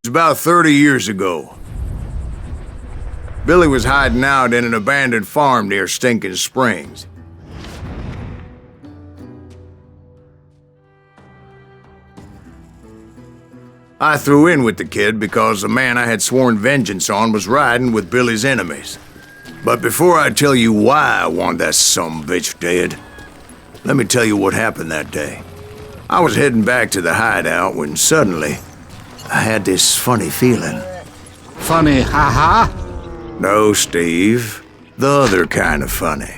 About 30 years ago. Billy was hiding out in an abandoned farm near Stinking Springs. I threw in with the kid because the man I had sworn vengeance on was riding with Billy's enemies. But before I tell you why I want that sumbitch dead, let me tell you what happened that day. I was heading back to the hideout when suddenly I had this funny feeling. Funny, haha? No, Steve. The other kind of funny.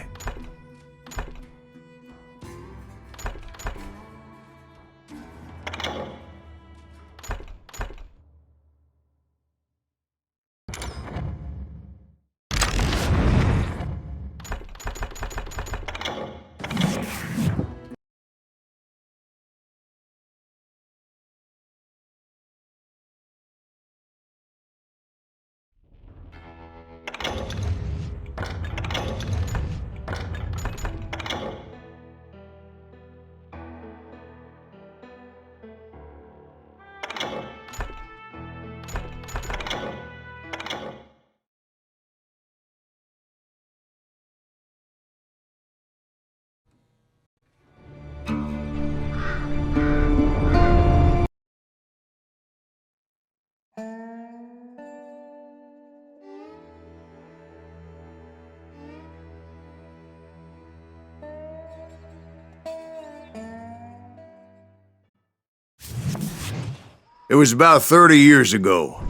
It was about 30 years ago.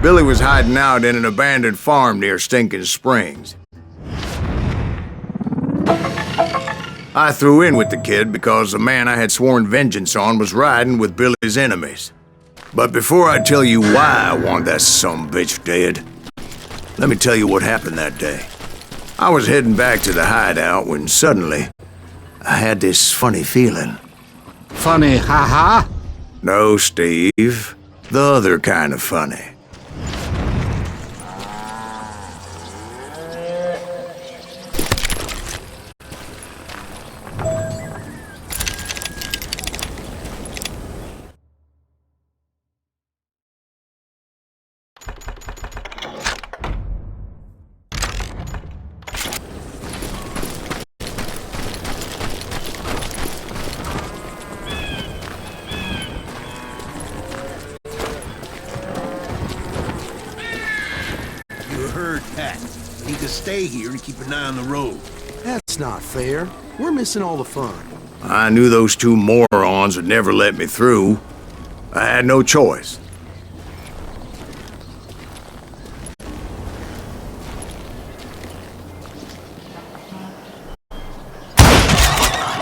Billy was hiding out in an abandoned farm near Stinking Springs. I threw in with the kid because the man I had sworn vengeance on was riding with Billy's enemies. But before I tell you why I want that sumbitch dead, let me tell you what happened that day. I was heading back to the hideout when suddenly I had this funny feeling. Funny, haha? No, Steve. The other kind of funny. Need to stay here and keep an eye on the road. That's not fair. We're missing all the fun. I knew those two morons would never let me through. I had no choice.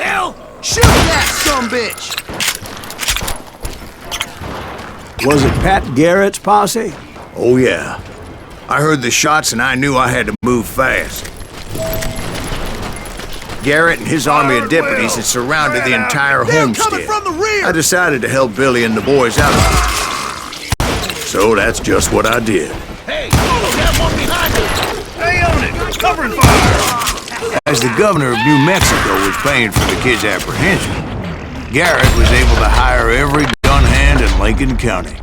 Hell! Shoot that sumbitch! Was it Pat Garrett's posse? Oh, yeah. I heard the shots and I knew I had to move fast. Garrett and his army of deputies had surrounded the entire homestead. I decided to help Billy and the boys out of it. So that's just what I did. Hey, got one behind you! Stay on it! Covering fire! As the governor of New Mexico was paying for the kid's apprehension, Garrett was able to hire every gun hand in Lincoln County.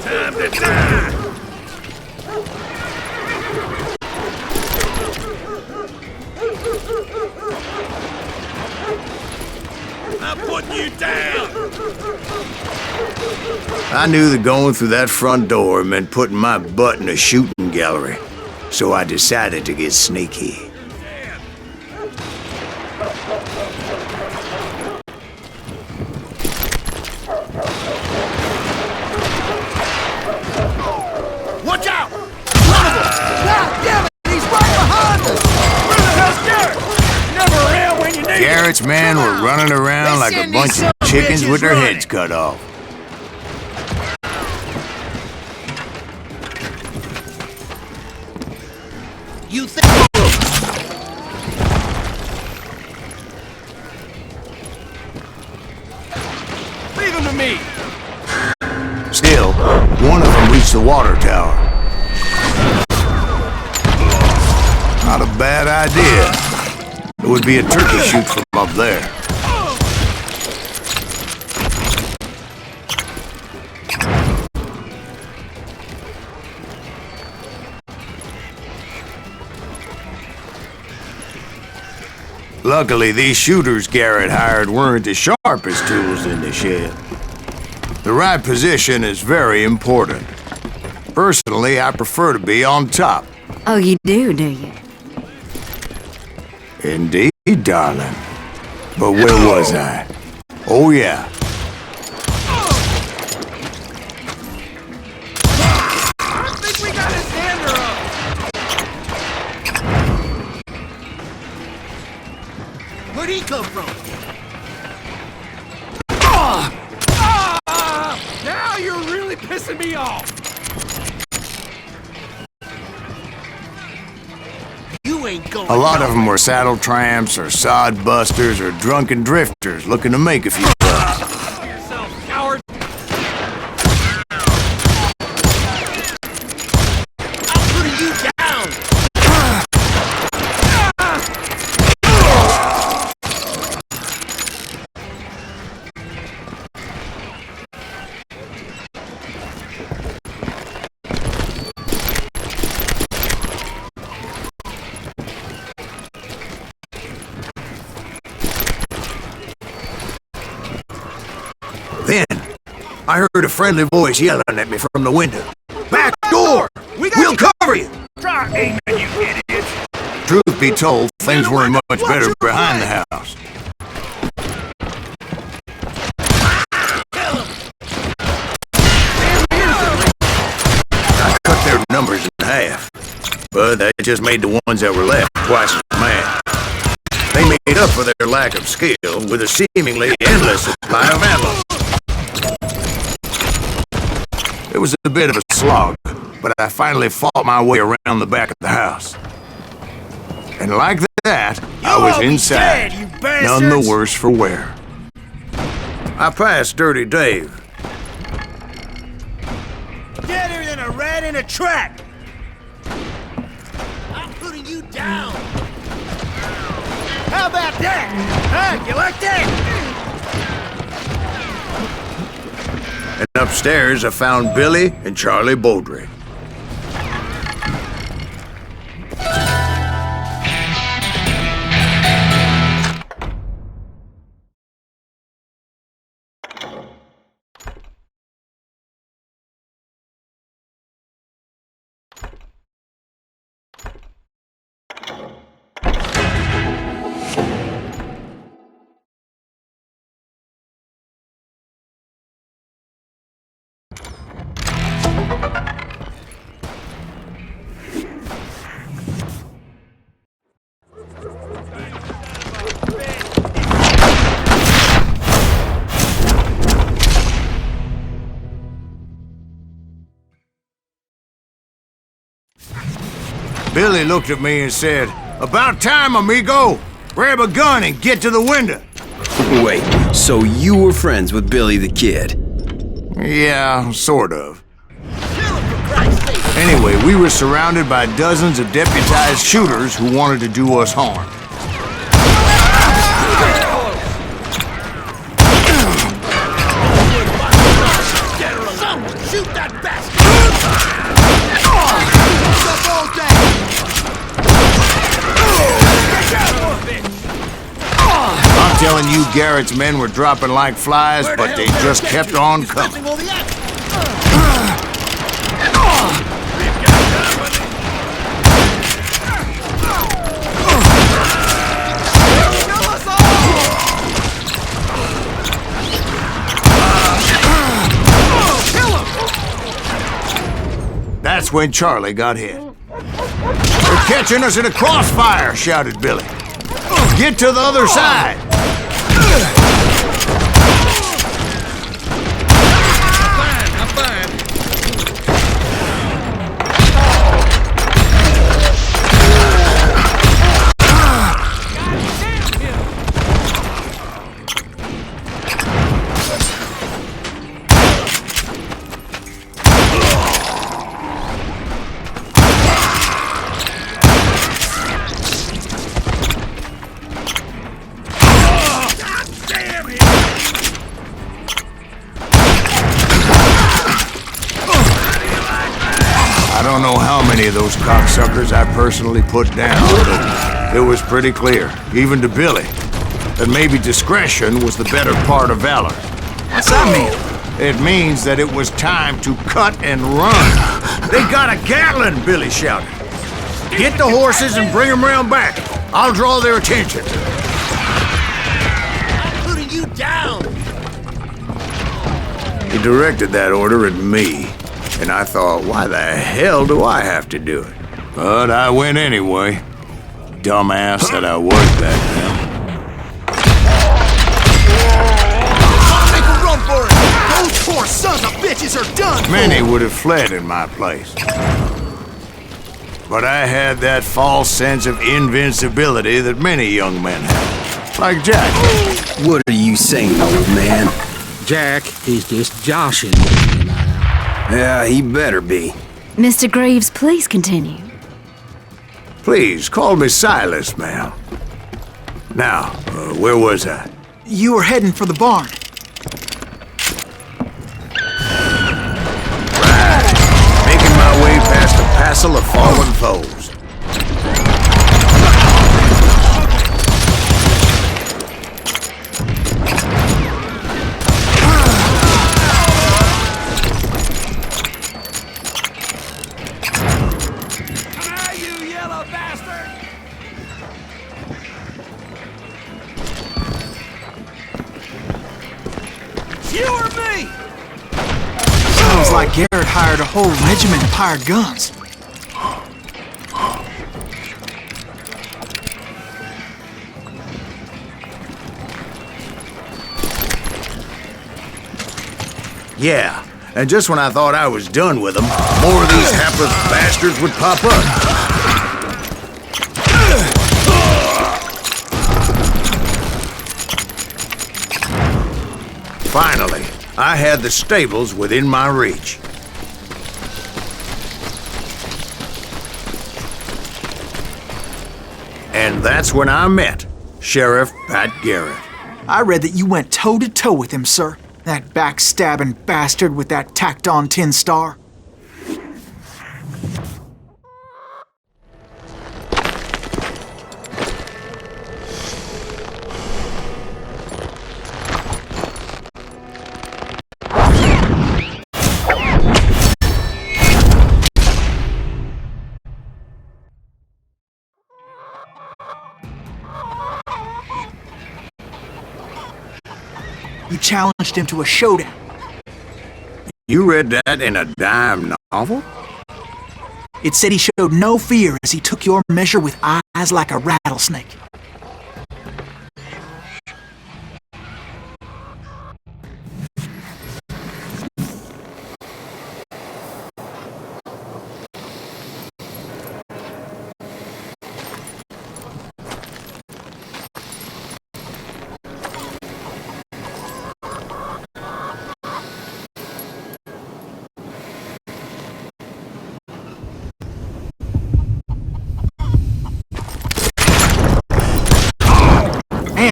Time to die! I'm putting you down! I knew that going through that front door meant putting my butt in a shooting gallery, so I decided to get sneaky. Watch out! God damn it! He's right behind us! Where the hell's Garrett? Never around when you need him. Garrett's men were running around like a bunch of chickens with their heads cut off. You think... Leave him to me! Still, one of them reached the water tower. Not a bad idea. It would be a turkey shoot from up there. Luckily, these shooters Garrett hired weren't the sharpest tools in the shed. The right position is very important. Personally, I prefer to be on top. Oh, you do you? Indeed, darling. But where was I? Oh, yeah. I think we got his hander up. Where'd he come from? Now you're really pissing me off. You ain't going. A lot of them were saddle tramps or sod busters or drunken drifters looking to make a few bucks. Yourself, coward. I'm putting you down. Then, I heard a friendly voice yelling at me from the window. Back door! We'll cover you! Try aiming, you idiots! Truth be told, things weren't much better behind the house. I cut their numbers in half, but that just made the ones that were left twice as mad. They made up for their lack of skill with a seemingly endless supply of ammo. It was a bit of a slog, but I finally fought my way around the back of the house. And like that, I was inside, none the worse for wear. I passed Dirty Dave. Deader than a rat in a trap. I'm putting you down. How about that? Huh? You like that? And upstairs, I found Billy and Charlie Beaudry. Billy looked at me and said, "About time, amigo! Grab a gun and get to the window!" Wait, so you were friends with Billy the Kid? Yeah, sort of. Anyway, we were surrounded by dozens of deputized shooters who wanted to do us harm. Shoot that bastard! I'm telling you, Garrett's men were dropping like flies, but they just kept on coming. That's when Charlie got hit. "They're catching us in a crossfire!" shouted Billy. "Get to the other side!" I'm fine. I don't know how many of those cocksuckers I personally put down, but it was pretty clear, even to Billy, that maybe discretion was the better part of valor. What's that mean? It means that it was time to cut and run. They got a Gatlin, Billy shouted. Get the horses and bring them round back. I'll draw their attention. I'm putting you down! He directed that order at me, and I thought, why the hell do I have to do it? But I went anyway. Dumbass that I was back then. Make a run for it! Those poor sons of bitches are done! Many would have fled in my place. But I had that false sense of invincibility that many young men have. Like Jack. What are you saying, old man? Jack, he's just joshing me now. Yeah, he better be. Mr. Graves, please continue. Please, call me Silas, ma'am. Now, where was I? You were heading for the barn. Making my way past a passel of fallen foes. Sounds like Garrett hired a whole regiment of hired guns. Yeah, and just when I thought I was done with them, more of these hapless bastards would pop up. Finally, I had the stables within my reach. And that's when I met Sheriff Pat Garrett. I read that you went toe-to-toe with him, sir. That backstabbing bastard with that tacked-on tin star. You challenged him to a showdown. You read that in a dime novel? It said he showed no fear as he took your measure with eyes like a rattlesnake.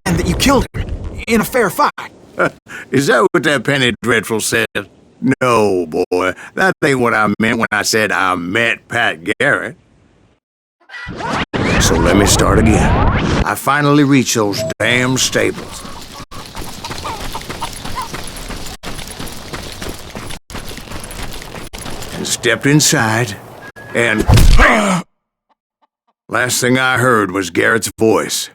And that you killed him in a fair fight. Is that what that Penny Dreadful said? No, boy. That ain't what I meant when I said I met Pat Garrett. So let me start again. I finally reached those damn stables. And stepped inside, and last thing I heard was Garrett's voice.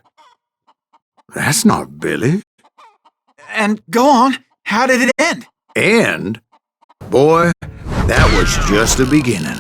That's not Billy. And go on, how did it end? And, boy, that was just the beginning.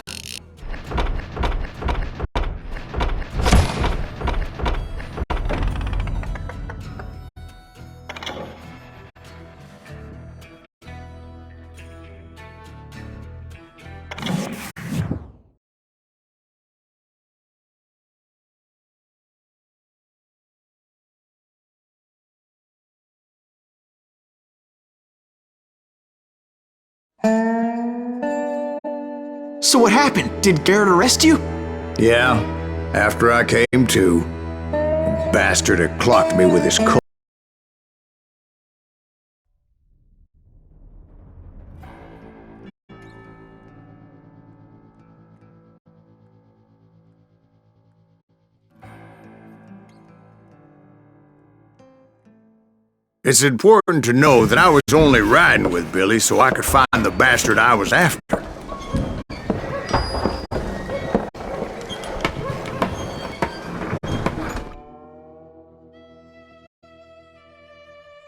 So what happened? Did Garrett arrest you? Yeah, after I came to, the bastard had clocked me with his coat. It's important to know that I was only riding with Billy so I could find the bastard I was after.